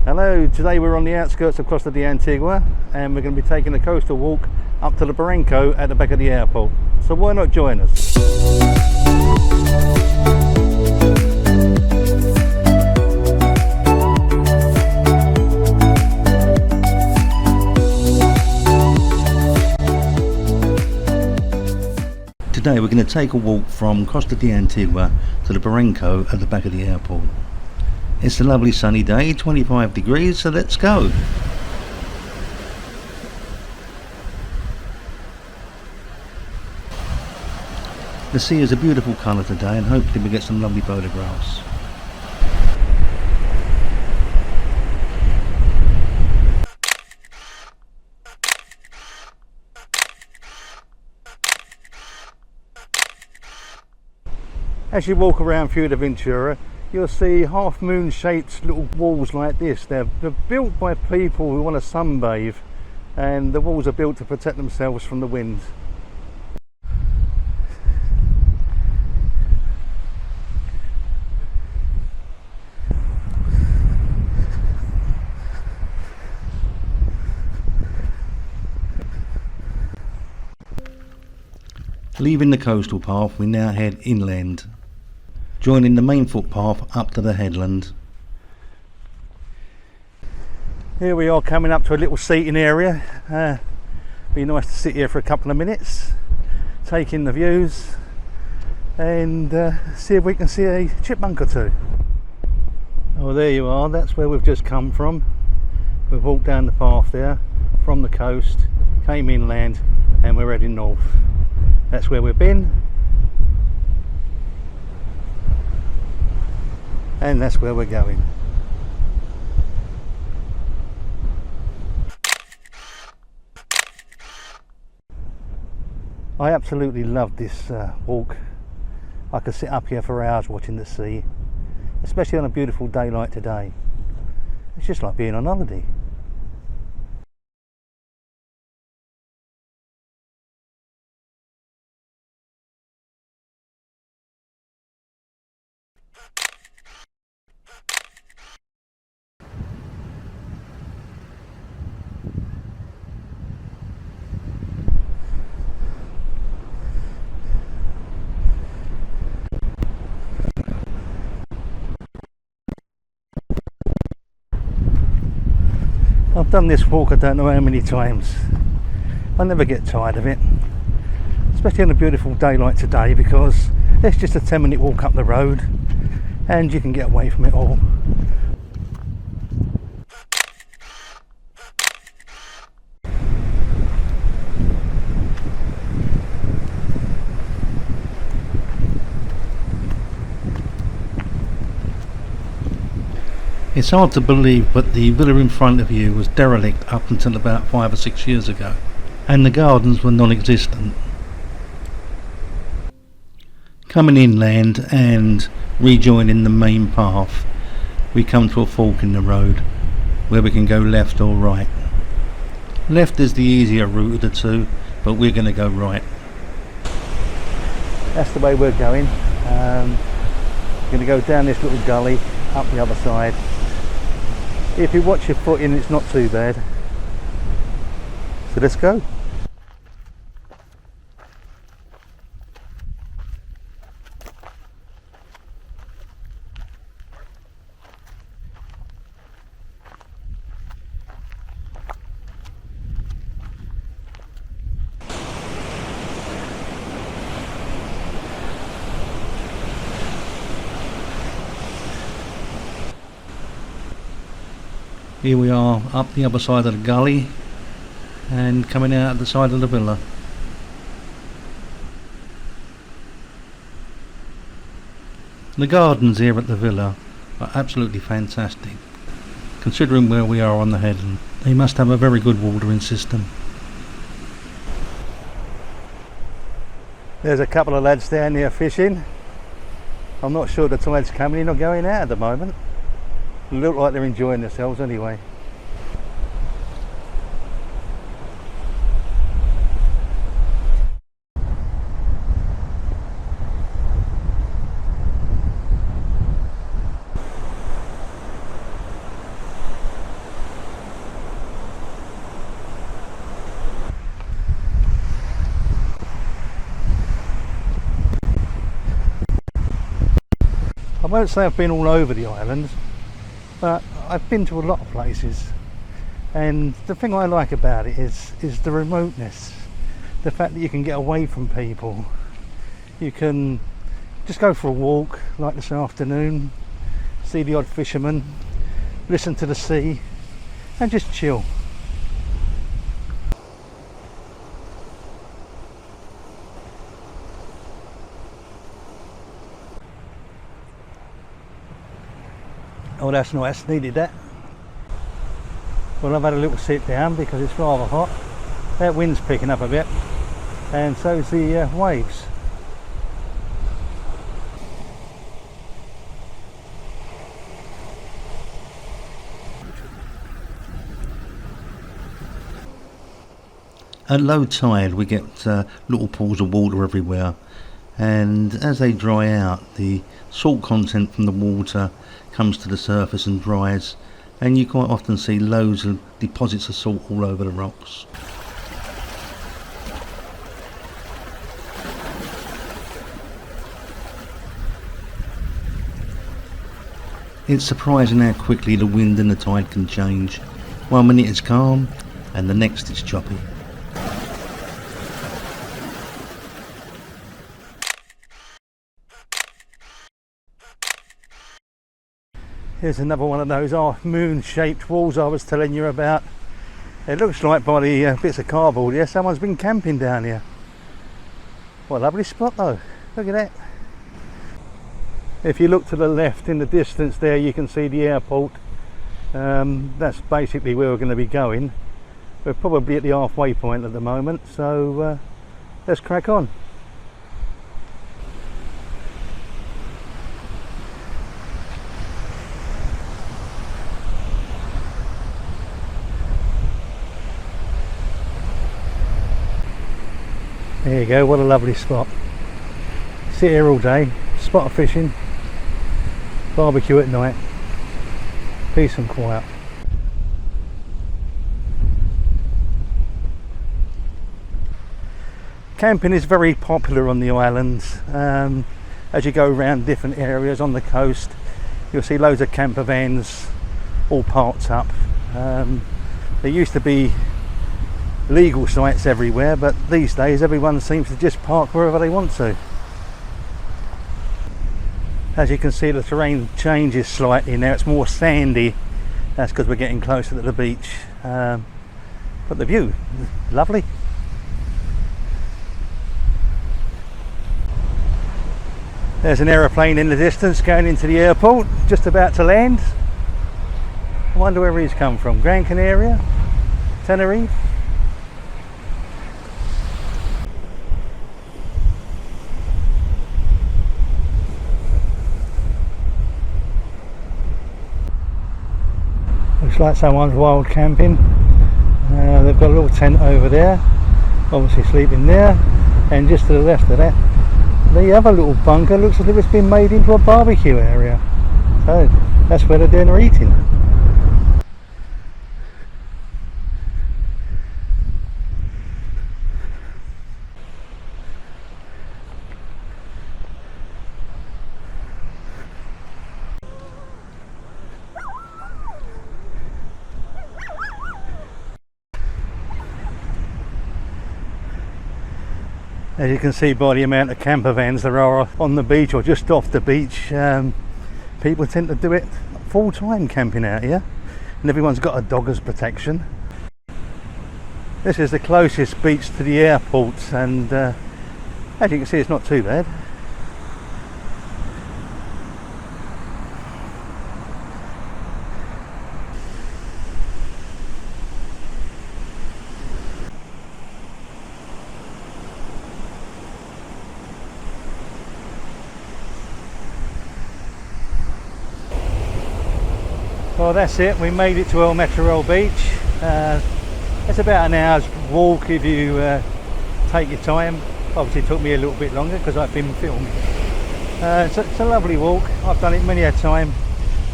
Hello, today we're on the outskirts of Costa de Antigua and we're going to be taking a coastal walk up to the Barranco at the back of the airport. So why not join us? Today we're going to take a walk from Costa de Antigua to the Barranco at the back of the airport. It's a lovely sunny day, 25 degrees, so let's go. The sea is a beautiful colour today and hopefully we get some lovely photographs. As you walk around Fuerteventura, you'll see half moon shaped little walls like this. They're built by people who want to sunbathe, and the walls are built to protect themselves from the wind. Leaving the coastal path, we now head inland, joining the main footpath up to the headland. Here we are coming up to a little seating area. Be nice to sit here for a couple of minutes, take in the views and see if we can see a chipmunk or two. Oh, there you are, that's where we've just come from. We've walked down the path there from the coast, came inland and we're heading north. That's where we've been. And that's where we're going. I absolutely love this walk. I could sit up here for hours watching the sea, especially on a beautiful day like today. It's just like being on holiday. I've done this walk I don't know how many times. I never get tired of it, especially on a beautiful day like today, because it's just a 10-minute walk up the road and you can get away from it all. It's hard to believe, but the villa in front of you was derelict up until about 5 or 6 years ago, and the gardens were non-existent. Coming inland and rejoining the main path, we come to a fork in the road where we can go left or right. Left is the easier route of the two, but we're going to go right. That's the way we're going. We're going to go down this little gully, up the other side. If you watch your footing, it's not too bad. So let's go. Here we are up the other side of the gully and coming out the side of the villa. The gardens here at the villa are absolutely fantastic. Considering where we are on the headland, they must have a very good watering system. There's a couple of lads down here fishing. I'm not sure the tide's coming in or going out at the moment. Look like they're enjoying themselves anyway. won't say I've been all over the island, but I've been to a lot of places, and the thing I like about it is the remoteness, the fact that you can get away from people. You can just go for a walk like this afternoon, see the odd fisherman, listen to the sea and just chill. Oh, that's nice, needed that. Well, I've had a little sit down because it's rather hot. That wind's picking up a bit, and so's the waves. At low tide we get little pools of water everywhere, and as they dry out, the salt content from the water comes to the surface and dries, and you quite often see loads of deposits of salt all over the rocks. It's surprising how quickly the wind and the tide can change. 1 minute it's calm and the next it's choppy. Here's another one of those moon-shaped walls I was telling you about. It looks like by the bits of cardboard here, someone's been camping down here. What a lovely spot though, look at that. If you look to the left in the distance there, you can see the airport. That's basically where we're going to be going. We're probably at the halfway point at the moment, so let's crack on. There you go, what a lovely spot. Sit here all day, spot of fishing, barbecue at night, peace and quiet. Camping is very popular on the islands. As you go around different areas on the coast, you'll see loads of camper vans all parked up. There used to be legal sites everywhere, but these days everyone seems to just park wherever they want to. As you can see, the terrain changes slightly now, it's more sandy. That's because we're getting closer to the beach, but the view, lovely. There's an aeroplane in the distance going into the airport, just about to land. I wonder where he's come from. Gran Canaria? Tenerife? Looks like someone's wild camping. They've got a little tent over there, obviously sleeping there, and just to the left of that, the other little bunker looks as if it's been made into a barbecue area. So that's where they're doing their eating. As you can see by the amount of camper vans there are on the beach or just off the beach, people tend to do it full time, camping out here, and everyone's got a dog as protection. This is the closest beach to the airport, and as you can see, it's not too bad. Well, that's it, we made it to El Matorral beach. It's about an hour's walk if you take your time. Obviously it took me a little bit longer because I've been filming. It's a lovely walk, I've done it many a time.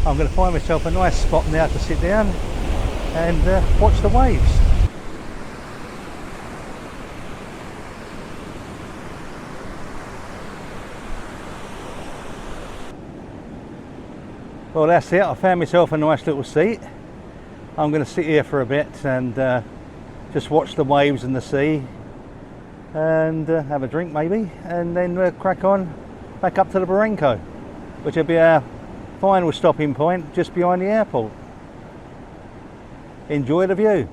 I'm going to find myself a nice spot now to sit down and watch the waves. Well, that's it. I found myself a nice little seat. I'm going to sit here for a bit and just watch the waves and the sea and have a drink maybe, and then crack on back up to the Barranco, which will be our final stopping point just behind the airport. Enjoy the view.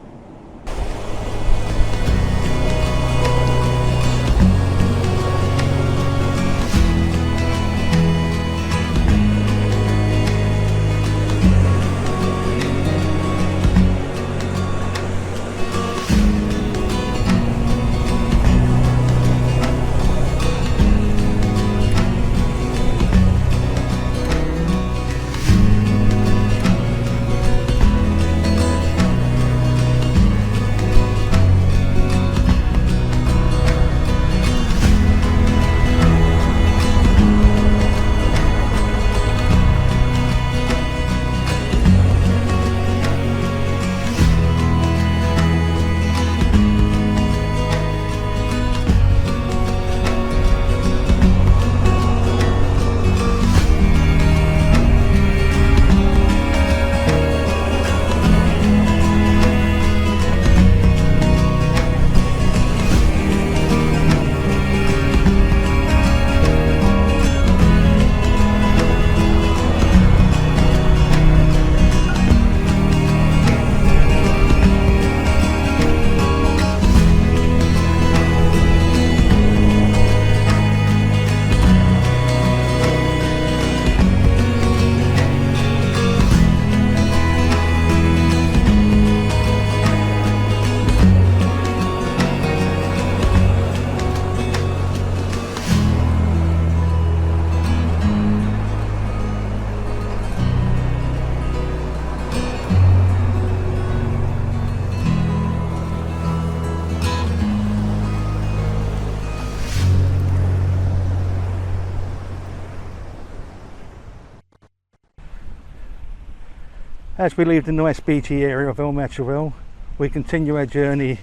As we leave the nice beachy area of El Matorral, we continue our journey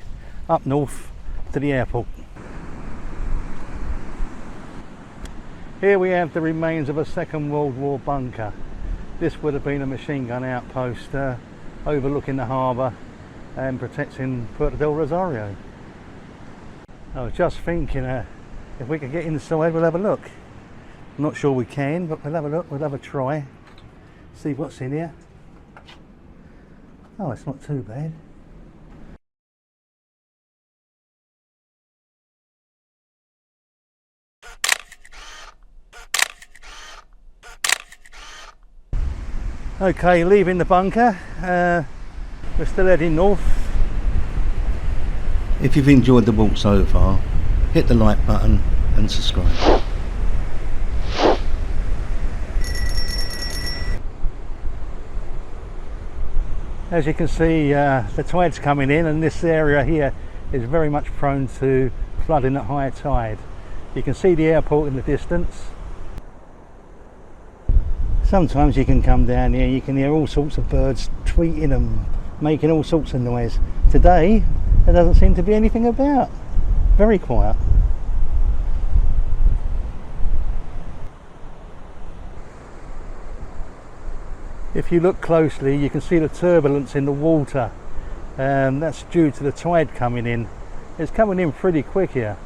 up north to the airport. Here we have the remains of a Second World War bunker. This would have been a machine gun outpost overlooking the harbour and protecting Puerto del Rosario. I was just thinking if we could get inside, we'll have a look. I'm not sure we can, but we'll have a look, we'll have a try, see what's in here. Oh, it's not too bad. Okay, leaving the bunker, we're still heading north. If you've enjoyed the walk so far, hit the like button and subscribe. As you can see, the tide's coming in, and this area here is very much prone to flooding at high tide. You can see the airport in the distance. Sometimes you can come down here, you can hear all sorts of birds tweeting and making all sorts of noise. Today, there doesn't seem to be anything about. Very quiet. If you look closely, you can see the turbulence in the water. That's due to the tide coming in. It's coming in pretty quick here.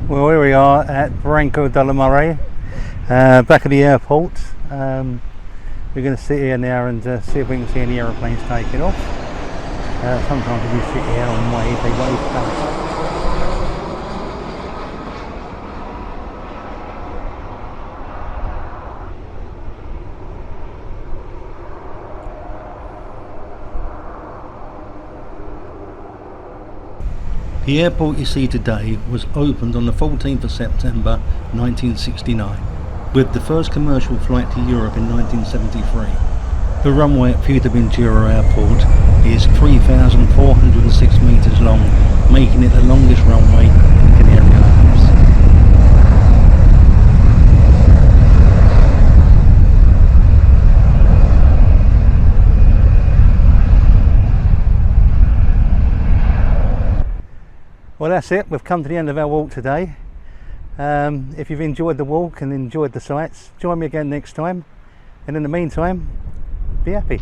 Well, here we are at Barranco de la Mare, back at the airport. We're going to sit here now and see if we can see any aeroplanes taking off. Sometimes if you sit here and wave, they wave past. The airport you see today was opened on the 14th of September 1969, with the first commercial flight to Europe in 1973. The runway at Fuerteventura Airport is 3,406 metres long, making it the longest runway in the Canary Islands. Well, that's it. We've come to the end of our walk today. If you've enjoyed the walk and enjoyed the sights, join me again next time. And in the meantime, be happy.